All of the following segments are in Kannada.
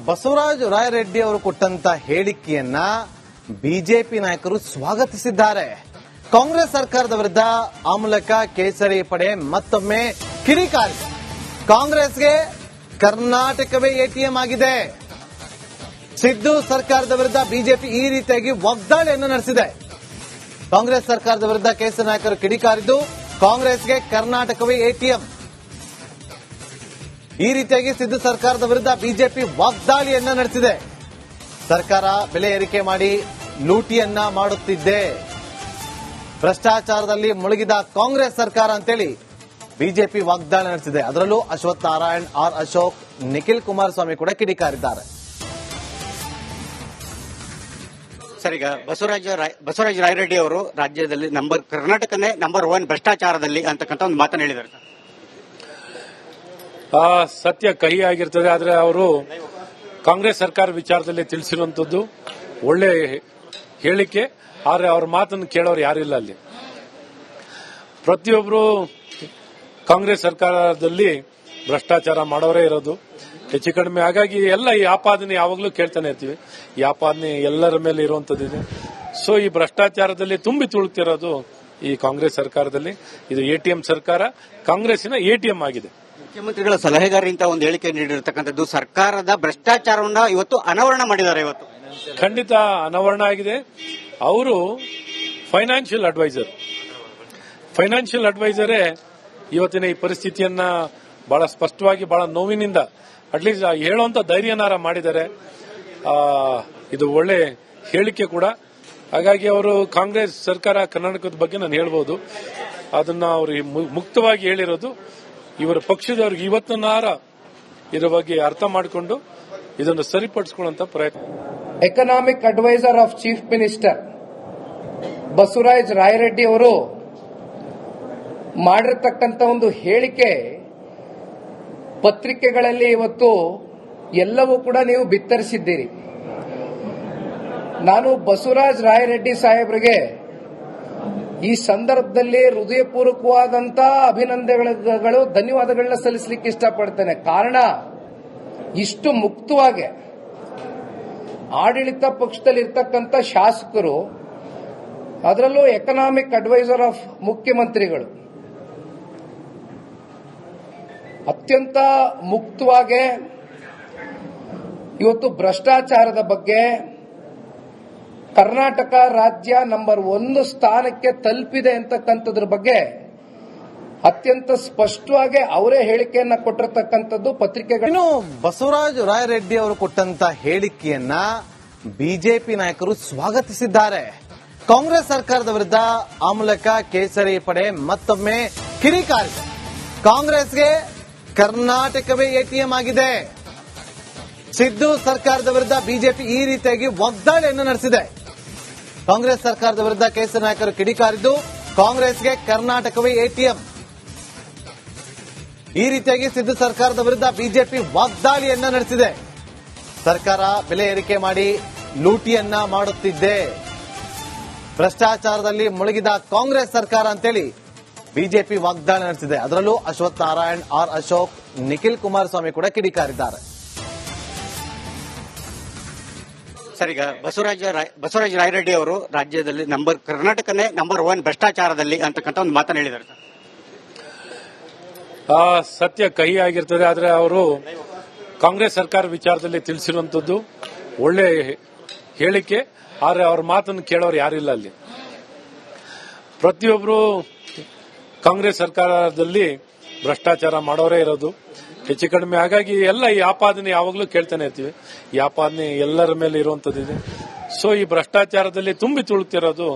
ಬಸವರಾಜ ರಾಯರೆಡ್ಡಿ ಅವರು ಕೊಟ್ಟಂತ ಹೇಳಿಕೆಯನ್ನ ಬಿಜೆಪಿ ನಾಯಕರು ಸ್ವಾಗತಿಸಿದ್ದಾರೆ. ಕಾಂಗ್ರೆಸ್ ಸರ್ಕಾರದ ವಿರುದ್ಧ ಆ ಮೂಲಕ ಕೇಸರಿ ಪಡೆ ಮತ್ತೊಮ್ಮೆ ಕಿಡಿಕಾರಿದೆ. ಕಾಂಗ್ರೆಸ್ಗೆ ಕರ್ನಾಟಕವೇ ಎಟಿಎಂ ಆಗಿದೆ. ಸಿದ್ದು ಸರ್ಕಾರದ ವಿರುದ್ಧ ಬಿಜೆಪಿ ಈ ರೀತಿಯಾಗಿ ವಾಗ್ದಾಳಿಯನ್ನು ನಡೆಸಿದೆ. ಕಾಂಗ್ರೆಸ್ ಸರ್ಕಾರದ ವಿರುದ್ಧ ಕೇಸರಿ ನಾಯಕರು ಕಿಡಿಕಾರಿದ್ದು, ಕಾಂಗ್ರೆಸ್ಗೆ ಕರ್ನಾಟಕವೇ ಎಟಿಎಂ. ಈ ರೀತಿಯಾಗಿ ಸಿದ್ದು ಸರ್ಕಾರದ ವಿರುದ್ಧ ಬಿಜೆಪಿ ವಾಗ್ದಾಳಿಯನ್ನ ನಡೆಸಿದೆ. ಸರ್ಕಾರ ಬೆಲೆ ಏರಿಕೆ ಮಾಡಿ ಲೂಟಿಯನ್ನ ಮಾಡುತ್ತಿದೆ, ಭ್ರಷ್ಟಾಚಾರದಲ್ಲಿ ಮುಳುಗಿದ ಕಾಂಗ್ರೆಸ್ ಸರ್ಕಾರ ಅಂತೇಳಿ ಬಿಜೆಪಿ ವಾಗ್ದಾಳಿ ನಡೆಸಿದೆ. ಅದರಲ್ಲೂ ಅಶ್ವಥ್ ನಾರಾಯಣ್, ಆರ್ ಅಶೋಕ್, ನಿಖಿಲ್ ಕುಮಾರಸ್ವಾಮಿ ಕೂಡ ಕಿಡಿಕಾರಿದ್ದಾರೆ. ಸರ್, ಈಗ ಬಸವರಾಜ ರಾಯರೆಡ್ಡಿ ಅವರು ರಾಜ್ಯದಲ್ಲಿ ಕರ್ನಾಟಕನೇ ನಂಬರ್ 1 ಭ್ರಷ್ಟಾಚಾರದಲ್ಲಿ ಅಂತಕ್ಕಂಥ ಒಂದು ಮಾತನ್ನು ಹೇಳಿದ್ದಾರೆ. ಸತ್ಯ ಕಹಿ ಆಗಿರ್ತದೆ. ಆದರೆ ಅವರು ಕಾಂಗ್ರೆಸ್ ಸರ್ಕಾರ ವಿಚಾರದಲ್ಲಿ ತಿಳಿಸಿರುವಂತದ್ದು ಒಳ್ಳೆ ಹೇಳಿಕೆ. ಆದರೆ ಅವ್ರ ಮಾತನ್ನು ಕೇಳೋರು ಯಾರಿಲ್ಲ. ಅಲ್ಲಿ ಪ್ರತಿಯೊಬ್ಬರು ಕಾಂಗ್ರೆಸ್ ಸರ್ಕಾರದಲ್ಲಿ ಭ್ರಷ್ಟಾಚಾರ ಮಾಡೋರೇ ಇರೋದು ಹೆಚ್ಚು ಕಡಿಮೆ. ಹಾಗಾಗಿ ಎಲ್ಲ ಈ ಆಪಾದನೆ ಯಾವಾಗಲೂ ಕೇಳ್ತಾನೆ ಇರ್ತೀವಿ. ಈ ಆಪಾದನೆ ಎಲ್ಲರ ಮೇಲೆ ಇರುವಂತದ್ದಿದೆ. ಸೊ ಈ ಭ್ರಷ್ಟಾಚಾರದಲ್ಲಿ ತುಂಬಿ ತುಳುಕ್ತಿರೋದು ಈ ಕಾಂಗ್ರೆಸ್ ಸರ್ಕಾರದಲ್ಲಿ. ಇದು ಎಟಿಎಂ ಸರ್ಕಾರ, ಕಾಂಗ್ರೆಸ್ಸಿನ ಎಟಿಎಂ ಆಗಿದೆ. ಮುಖ್ಯಮಂತ್ರಿಗಳ ಸಲಹೆಗಾರ ಅಂತ ಒಂದು ಹೇಳಿಕೆ ನೀಡಿರತಕ್ಕಂಥದ್ದು ಸರ್ಕಾರದ ಭ್ರಷ್ಟಾಚಾರವನ್ನ ಇವತ್ತು ಅನಾವರಣ ಮಾಡಿದ್ದಾರೆ. ಇವತ್ತು ಖಂಡಿತ ಅನಾವರಣ ಆಗಿದೆ. ಅವರು ಫೈನಾನ್ಷಿಯಲ್ ಅಡ್ವೈಸರೇ ಇವತ್ತಿನ ಈ ಪರಿಸ್ಥಿತಿಯನ್ನ ಬಹಳ ಸ್ಪಷ್ಟವಾಗಿ, ಬಹಳ ನೋವಿನಿಂದ ಅಟ್ಲೀಸ್ಟ್ ಹೇಳುವಂತ ಧೈರ್ಯನಾರ ಮಾಡಿದ್ದಾರೆ. ಇದು ಒಳ್ಳೆ ಹೇಳಿಕೆ ಕೂಡ. ಹಾಗಾಗಿ ಅವರು ಕಾಂಗ್ರೆಸ್ ಸರ್ಕಾರ ಕರ್ನಾಟಕದ ಬಗ್ಗೆ ನಾನು ಹೇಳ್ಬೋದು. ಅದನ್ನ ಅವರು ಮುಕ್ತವಾಗಿ ಹೇಳಿರೋದು. ಇವರ ಪಕ್ಷದವ್ರಿಗೆ ಇವತ್ತನ್ನಾರ ಇದರ ಬಗ್ಗೆ ಅರ್ಥ ಮಾಡಿಕೊಂಡು ಇದನ್ನು ಸರಿಪಡಿಸಿಕೊಳ್ಳುವಂತ ಪ್ರಯತ್ನ. Economic adviser of chief minister Basavaraj Rayareddy ಅವರು ಮಾಡಿರ್ತಕ್ಕಂಥ ಒಂದು ಹೇಳಿಕೆ ಪತ್ರಿಕೆಗಳಲ್ಲಿ ಇವತ್ತು ಎಲ್ಲವೂ ಕೂಡ ನೀವು ಬಿತ್ತರಿಸಿದ್ದೀರಿ. ನಾನು ಬಸವರಾಜ ರಾಯರೆಡ್ಡಿ ಸಾಹೇಬರಿಗೆ ಈ ಸಂದರ್ಭದಲ್ಲಿ ಹೃದಯಪೂರ್ವಕವಾದಂತ ಅಭಿನಂದನೆಗಳು, ಧನ್ಯವಾದಗಳನ್ನ ಸಲ್ಲಿಸಲಿಕ್ಕೆ ಇಷ್ಟಪಡ್ತೇನೆ. ಕಾರಣ, ಇಷ್ಟು ಮುಕ್ತವಾಗಿ ಆಡಳಿತ ಪಕ್ಷದಲ್ಲಿ ಇರ್ತಕ್ಕಂಥ ಶಾಸಕರು, ಅದರಲ್ಲೂ ಎಕನಾಮಿಕ್ ಅಡ್ವೈಸರ್ ಆಫ್ ಮುಖ್ಯಮಂತ್ರಿಗಳು ಅತ್ಯಂತ ಮುಕ್ತವಾಗಿ ಇವತ್ತು ಭ್ರಷ್ಟಾಚಾರದ ಬಗ್ಗೆ ಕರ್ನಾಟಕ ರಾಜ್ಯ ನಂಬರ್ 1 ಸ್ಥಾನಕ್ಕೆ ತಲುಪಿದೆ ಅಂತಕ್ಕಂಥದ್ರ ಬಗ್ಗೆ ಅತ್ಯಂತ ಸ್ಪಷ್ಟವಾಗಿ ಅವರೇ ಹೇಳಿಕೆಯನ್ನ ಕೊಟ್ಟಿರತಕ್ಕಂಥದ್ದು ಪತ್ರಿಕೆಗಳು. ಇನ್ನು ಬಸವರಾಜ ರಾಯರೆಡ್ಡಿ ಅವರು ಕೊಟ್ಟಂತ ಹೇಳಿಕೆಯನ್ನ ಬಿಜೆಪಿ ನಾಯಕರು ಸ್ವಾಗತಿಸಿದ್ದಾರೆ. ಕಾಂಗ್ರೆಸ್ ಸರ್ಕಾರದ ವಿರುದ್ಧ ಆ ಮೂಲಕ ಕೇಸರಿ ಪಡೆ ಮತ್ತೊಮ್ಮೆ ಕಿಡಿಕಾರಿದೆ. ಕಾಂಗ್ರೆಸ್ಗೆ ಕರ್ನಾಟಕವೇ ಎಟಿಎಂ ಆಗಿದೆ. ಸಿದ್ದು ಸರ್ಕಾರದ ವಿರುದ್ಧ ಬಿಜೆಪಿ ಈ ರೀತಿಯಾಗಿ ವಾಗ್ದಾಳಿಯನ್ನು ನಡೆಸಿದೆ. ಕಾಂಗ್ರೆಸ್ ಸರ್ಕಾರದ ವಿರುದ್ಧ ಕೇಸರಿ ನಾಯಕರು ಕಿಡಿಕಾರಿದ್ದು, ಕಾಂಗ್ರೆಸ್ಗೆ ಕರ್ನಾಟಕವೇ ಎಟಿಎಂ. ಈ ರೀತಿಯಾಗಿ ಸಿದ್ದು ಸರ್ಕಾರದ ವಿರುದ್ಧ ಬಿಜೆಪಿ ವಾಗ್ದಾಳಿಯನ್ನ ನಡೆಸಿದೆ. ಸರ್ಕಾರ ಬೆಲೆ ಏರಿಕೆ ಮಾಡಿ ಲೂಟಿಯನ್ನ ಮಾಡುತ್ತಿದೆ, ಭ್ರಷ್ಟಾಚಾರದಲ್ಲಿ ಮುಳುಗಿದ ಕಾಂಗ್ರೆಸ್ ಸರ್ಕಾರ ಅಂತೇಳಿ ಬಿಜೆಪಿ ವಾಗ್ದಾಳಿ ನಡೆಸಿದೆ. ಅದರಲ್ಲೂ ಅಶ್ವಥ್ ನಾರಾಯಣ್, ಆರ್ ಅಶೋಕ್, ನಿಖಿಲ್ ಕುಮಾರಸ್ವಾಮಿ ಕೂಡ ಕಿಡಿಕಾರಿದ್ದಾರೆ. ಸರ್, ಈಗ ಬಸವರಾಜ ರಾಯರೆಡ್ಡಿ ಅವರು ರಾಜ್ಯದಲ್ಲಿ ಕರ್ನಾಟಕನೇ ನಂಬರ್ 1 ಭ್ರಷ್ಟಾಚಾರದಲ್ಲಿ ಅಂತಕ್ಕಂಥ ಒಂದು ಮಾತನ್ನು ಹೇಳಿದ್ದಾರೆ. ಸತ್ಯ ಕಹಿ ಆಗಿರ್ತದೆ. ಆದರೆ ಅವರು ಕಾಂಗ್ರೆಸ್ ಸರ್ಕಾರ ವಿಚಾರದಲ್ಲಿ ತಿಳಿಸಿರುವಂತದ್ದು ಒಳ್ಳೆ ಹೇಳಿಕೆ. ಆದರೆ ಅವ್ರ ಮಾತನ್ನು ಕೇಳೋರು ಯಾರಿಲ್ಲ. ಅಲ್ಲಿ ಪ್ರತಿಯೊಬ್ಬರು ಕಾಂಗ್ರೆಸ್ ಸರ್ಕಾರದಲ್ಲಿ ಭ್ರಷ್ಟಾಚಾರ ಮಾಡೋರೇ ಇರೋದು ಹೆಚ್ಚು ಕಡಿಮೆ. ಹಾಗಾಗಿ ಎಲ್ಲ ಈ ಆಪಾದನೆ ಯಾವಾಗಲೂ ಕೇಳ್ತಾನೆ ಇರ್ತೀವಿ. ಈ ಆಪಾದನೆ ಎಲ್ಲರ ಮೇಲೆ ಇರುವಂತದ್ದಿದೆ. ಸೊ ಈ ಭ್ರಷ್ಟಾಚಾರದಲ್ಲಿ ತುಂಬಿ ತುಳುಕ್ತಿರೋದು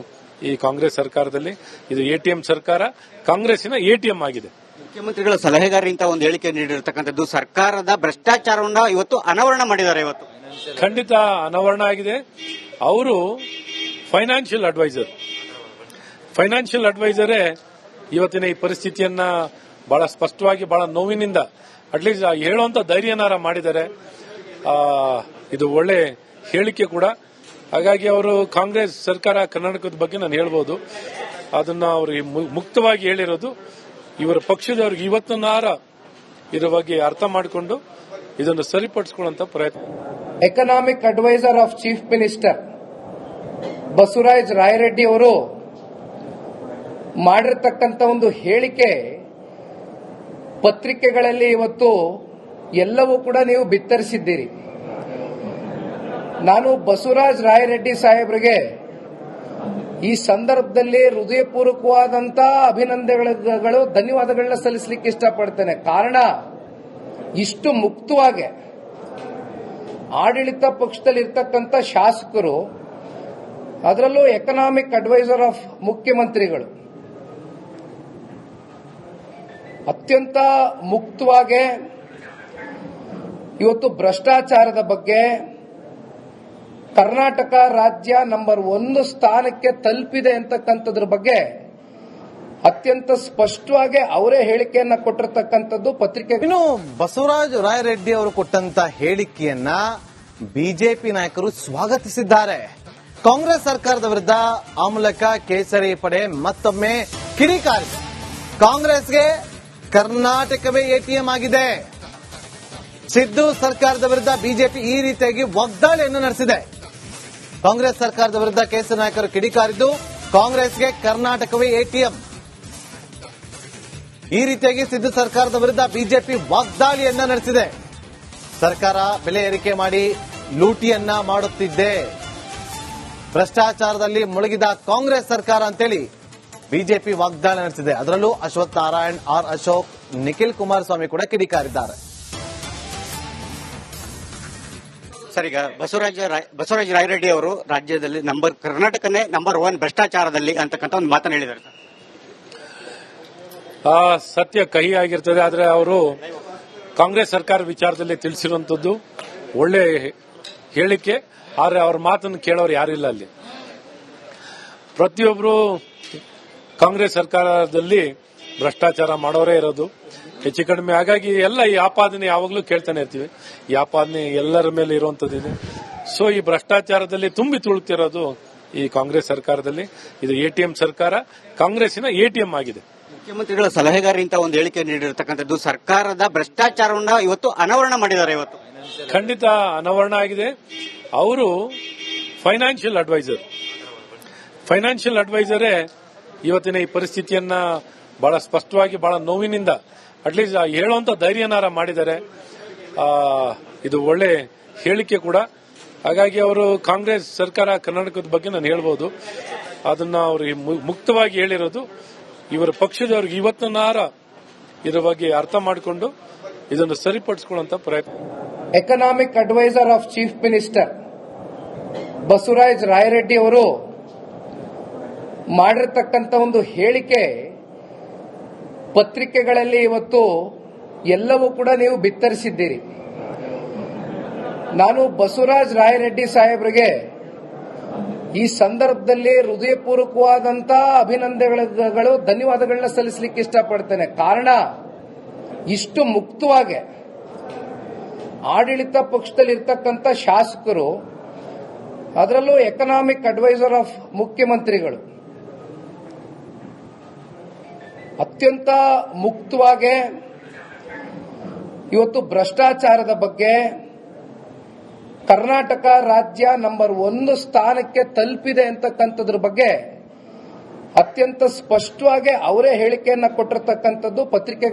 ಈ ಕಾಂಗ್ರೆಸ್ ಸರ್ಕಾರದಲ್ಲಿ. ಇದು ಎಟಿಎಂ ಸರ್ಕಾರ, ಕಾಂಗ್ರೆಸ್ಸಿನ ಎಟಿಎಂ ಆಗಿದೆ. ಮುಖ್ಯಮಂತ್ರಿಗಳ ಸಲಹೆಗಾರ ಅಂತ ಒಂದು ಹೇಳಿಕೆ ನೀಡಿರತಕ್ಕಂಥದ್ದು ಸರ್ಕಾರದ ಭ್ರಷ್ಟಾಚಾರವನ್ನ ಇವತ್ತು ಅನಾವರಣ ಮಾಡಿದ್ದಾರೆ. ಇವತ್ತು ಖಂಡಿತ ಅನಾವರಣ ಆಗಿದೆ. ಅವರು ಫೈನಾನ್ಷಿಯಲ್ ಅಡ್ವೈಸರೇ ಇವತ್ತಿನ ಈ ಪರಿಸ್ಥಿತಿಯನ್ನ ಬಹಳ ಸ್ಪಷ್ಟವಾಗಿ, ಬಹಳ ನೋವಿನಿಂದ ಅಟ್ಲೀಸ್ಟ್ ಹೇಳುವಂತ ಧೈರ್ಯನಾರ ಮಾಡಿದ್ದಾರೆ. ಇದು ಒಳ್ಳೆ ಹೇಳಿಕೆ ಕೂಡ. ಹಾಗಾಗಿ ಅವರು ಕಾಂಗ್ರೆಸ್ ಸರ್ಕಾರ ಕರ್ನಾಟಕದ ಬಗ್ಗೆ ನಾನು ಹೇಳ್ಬೋದು. ಅದನ್ನ ಅವರು ಮುಕ್ತವಾಗಿ ಹೇಳಿರೋದು. ಇವರ ಪಕ್ಷದವ್ರಿಗೆ ಇವತ್ತನ್ನಾರ ಇದರ ಬಗ್ಗೆ ಅರ್ಥ ಮಾಡಿಕೊಂಡು ಇದನ್ನು ಸರಿಪಡಿಸಿಕೊಳ್ಳುವಂತ ಪ್ರಯತ್ನ. Economic adviser of chief minister Basavaraj Rayareddy ಅವರು ಮಾಡಿರ್ತಕ್ಕಂಥ ಒಂದು ಹೇಳಿಕೆ ಪತ್ರಿಕೆಗಳಲ್ಲಿ ಇವತ್ತು ಎಲ್ಲವೂ ಕೂಡ ನೀವು ಬಿತ್ತರಿಸಿದ್ದೀರಿ. ನಾನು ಬಸವರಾಜ ರಾಯರೆಡ್ಡಿ ಸಾಹೇಬರಿಗೆ ಈ ಸಂದರ್ಭದಲ್ಲಿ ಹೃದಯಪೂರ್ವಕವಾದಂತಹ ಅಭಿನಂದನೆಗಳು, ಧನ್ಯವಾದಗಳನ್ನ ಸಲ್ಲಿಸಲಿಕ್ಕೆ ಇಷ್ಟಪಡ್ತೇನೆ. ಕಾರಣ, ಇಷ್ಟು ಮುಕ್ತವಾಗಿ ಆಡಳಿತ ಪಕ್ಷದಲ್ಲಿ ಇರ್ತಕ್ಕಂಥ ಶಾಸಕರು, ಅದರಲ್ಲೂ ಎಕನಾಮಿಕ್ ಅಡ್ವೈಸರ್ ಆಫ್ ಮುಖ್ಯಮಂತ್ರಿಗಳು ಅತ್ಯಂತ ಮುಕ್ತವಾಗಿ ಇವತ್ತು ಭ್ರಷ್ಟಾಚಾರದ ಬಗ್ಗೆ ಕರ್ನಾಟಕ ರಾಜ್ಯ ನಂಬರ್ 1 ಸ್ಥಾನಕ್ಕೆ ತಲುಪಿದೆ ಅಂತಕ್ಕಂಥದ್ರ ಬಗ್ಗೆ ಅತ್ಯಂತ ಸ್ಪಷ್ಟವಾಗಿ ಅವರೇ ಹೇಳಿಕೆಯನ್ನ ಕೊಟ್ಟಿರ್ತಕ್ಕಂಥದ್ದು ಪತ್ರಿಕೆ. ಇನ್ನು ಬಸವರಾಜ ರಾಯರೆಡ್ಡಿ ಅವರು ಕೊಟ್ಟಂತ ಹೇಳಿಕೆಯನ್ನ ಬಿಜೆಪಿ ನಾಯಕರು ಸ್ವಾಗತಿಸಿದ್ದಾರೆ. ಕಾಂಗ್ರೆಸ್ ಸರ್ಕಾರದ ವಿರುದ್ಧ ಆ ಮೂಲಕ ಕೇಸರಿ ಪಡೆ ಮತ್ತೊಮ್ಮೆ ಕಿಡಿಕಾರಿದೆ. ಕಾಂಗ್ರೆಸ್ಗೆ ಕರ್ನಾಟಕವೇ ಎಟಿಎಂ ಆಗಿದೆ. ಸಿದ್ದು ಸರ್ಕಾರದ ವಿರುದ್ಧ ಬಿಜೆಪಿ ಈ ರೀತಿಯಾಗಿ ವಾಗ್ದಾಳಿಯನ್ನು ನಡೆಸಿದೆ. ಕಾಂಗ್ರೆಸ್ ಸರ್ಕಾರದ ವಿರುದ್ಧ ಕೇಸರಿ ನಾಯಕರು ಕಿಡಿಕಾರಿದ್ದು, ಕಾಂಗ್ರೆಸ್ಗೆ ಕರ್ನಾಟಕವೇ ಎಟಿಎಂ. ಈ ರೀತಿಯಾಗಿ ಸಿದ್ದು ಸರ್ಕಾರದ ವಿರುದ್ಧ ಬಿಜೆಪಿ ವಾಗ್ದಾಳಿಯನ್ನ ನಡೆಸಿದೆ. ಸರ್ಕಾರ ಬೆಲೆ ಏರಿಕೆ ಮಾಡಿ ಲೂಟಿಯನ್ನ ಮಾಡುತ್ತಿದೆ, ಭ್ರಷ್ಟಾಚಾರದಲ್ಲಿ ಮುಳುಗಿದ ಕಾಂಗ್ರೆಸ್ ಸರ್ಕಾರ ಅಂತೇಳಿ ಬಿಜೆಪಿ ವಾಗ್ದಾಳಿ ನಡೆಸಿದೆ. ಅದರಲ್ಲೂ ಅಶ್ವಥ್ ನಾರಾಯಣ್, ಆರ್ ಅಶೋಕ್, ನಿಖಿಲ್ ಕುಮಾರಸ್ವಾಮಿ ಕೂಡ ಕಿಡಿಕಾರಿದ್ದಾರೆ. ಸರ್, ಈಗ ಬಸವರಾಜ ರಾಯರೆಡ್ಡಿ ಅವರು ರಾಜ್ಯದಲ್ಲಿ ಕರ್ನಾಟಕನೇ ನಂಬರ್ 1 ಭ್ರಷ್ಟಾಚಾರದಲ್ಲಿ ಅಂತಕ್ಕಂಥ ಒಂದು ಮಾತನ್ನು ಹೇಳಿದ್ದಾರೆ ಸರ್. ಆ ಸತ್ಯ ಕಹಿ ಆಗಿರ್ತದೆ. ಆದರೆ ಅವರು ಕಾಂಗ್ರೆಸ್ ಸರ್ಕಾರ ವಿಚಾರದಲ್ಲಿ ತಿಳಿಸಿರುವಂತದ್ದು ಒಳ್ಳೆ ಹೇಳಿಕೆ. ಆದರೆ ಅವ್ರ ಮಾತನ್ನು ಕೇಳೋರು ಯಾರಿಲ್ಲ ಅಲ್ಲಿ. ಪ್ರತಿಯೊಬ್ಬರು ಕಾಂಗ್ರೆಸ್ ಸರ್ಕಾರದಲ್ಲಿ ಭ್ರಷ್ಟಾಚಾರ ಮಾಡೋರೇ ಇರೋದು ಹೆಚ್ಚು ಕಡಿಮೆ. ಹಾಗಾಗಿ ಎಲ್ಲ ಈ ಆಪಾದನೆ ಯಾವಾಗಲೂ ಕೇಳ್ತಾನೆ ಇರ್ತೀವಿ. ಈ ಆಪಾದನೆ ಎಲ್ಲರ ಮೇಲೆ ಇರುವಂತದ್ದಿದೆ. ಸೊ ಈ ಭ್ರಷ್ಟಾಚಾರದಲ್ಲಿ ತುಂಬಿ ತುಳುತ್ತಿರೋದು ಈ ಕಾಂಗ್ರೆಸ್ ಸರ್ಕಾರದಲ್ಲಿ. ಇದು ಎಟಿಎಂ ಸರ್ಕಾರ, ಕಾಂಗ್ರೆಸ್ಸಿನ ಎಟಿಎಂ ಆಗಿದೆ. ಮುಖ್ಯಮಂತ್ರಿಗಳ ಸಲಹೆಗಾರ ಇಂಥ ಒಂದು ಹೇಳಿಕೆ ನೀಡಿರತಕ್ಕಂಥದ್ದು ಸರ್ಕಾರದ ಭ್ರಷ್ಟಾಚಾರವನ್ನ ಇವತ್ತು ಅನಾವರಣ ಮಾಡಿದ್ದಾರೆ. ಇವತ್ತು ಖಂಡಿತ ಅನಾವರಣ ಆಗಿದೆ. ಅವರು ಫೈನಾನ್ಷಿಯಲ್ ಅಡ್ವೈಸರೇ ಇವತ್ತಿನ ಈ ಪರಿಸ್ಥಿತಿಯನ್ನ ಬಹಳ ಸ್ಪಷ್ಟವಾಗಿ, ಬಹಳ ನೋವಿನಿಂದ ಅಟ್ಲೀಸ್ಟ್ ಹೇಳುವಂತ ಧೈರ್ಯನಾರ ಮಾಡಿದ್ದಾರೆ. ಇದು ಒಳ್ಳೆ ಹೇಳಿಕೆ ಕೂಡ. ಹಾಗಾಗಿ ಅವರು ಕಾಂಗ್ರೆಸ್ ಸರ್ಕಾರ ಕರ್ನಾಟಕದ ಬಗ್ಗೆ ನಾನು ಹೇಳ್ಬೋದು. ಅದನ್ನ ಅವರು ಮುಕ್ತವಾಗಿ ಹೇಳಿರೋದು ಇವರ ಪಕ್ಷದವ್ರಿಗೆ ಇವತ್ತನಾರ ಇದರ ಬಗ್ಗೆ ಅರ್ಥ ಮಾಡಿಕೊಂಡು ಇದನ್ನು ಸರಿಪಡಿಸಿಕೊಳ್ಳುವಂತ ಪ್ರಯತ್ನ. Economic adviser of chief minister Basavaraj Rayareddy ಅವರು ಮಾಡಿರ್ತಕ್ಕಂಥ ಒಂದು ಹೇಳಿಕೆ ಪತ್ರಿಕೆಗಳಲ್ಲಿ ಇವತ್ತು ಎಲ್ಲವೂ ಕೂಡ ನೀವು ಬಿತ್ತರಿಸಿದ್ದೀರಿ. ನಾನು ಬಸವರಾಜ ರಾಯರೆಡ್ಡಿ ಸಾಹೇಬರಿಗೆ ಈ ಸಂದರ್ಭದಲ್ಲಿ ಹೃದಯಪೂರ್ವಕವಾದಂತಹ ಅಭಿನಂದನೆಗಳು, ಧನ್ಯವಾದಗಳನ್ನ ಸಲ್ಲಿಸಲಿಕ್ಕೆ ಇಷ್ಟಪಡ್ತೇನೆ. ಕಾರಣ, ಇಷ್ಟು ಮುಕ್ತವಾಗಿ ಆಡಳಿತ ಪಕ್ಷದಲ್ಲಿ ಇರ್ತಕ್ಕಂಥ ಶಾಸಕರು, ಅದರಲ್ಲೂ ಎಕನಾಮಿಕ್ ಅಡ್ವೈಸರ್ ಆಫ್ ಮುಖ್ಯಮಂತ್ರಿಗಳು ಅತ್ಯಂತ ಮುಕ್ತವಾಗಿ ಇವತ್ತು ಭ್ರಷ್ಟಾಚಾರದ ಬಗ್ಗೆ ಕರ್ನಾಟಕ ರಾಜ್ಯ ನಂಬರ್ 1 ಸ್ಥಾನಕ್ಕೆ ತಲುಪಿದೆ ಅಂತಕ್ಕಂಥದ್ರ ಬಗ್ಗೆ ಅತ್ಯಂತ ಸ್ಪಷ್ಟವಾಗಿ ಅವರೇ ಹೇಳಿಕೆಯನ್ನ ಕೊಟ್ಟಿರ್ತಕ್ಕಂಥದ್ದು ಪತ್ರಿಕೆ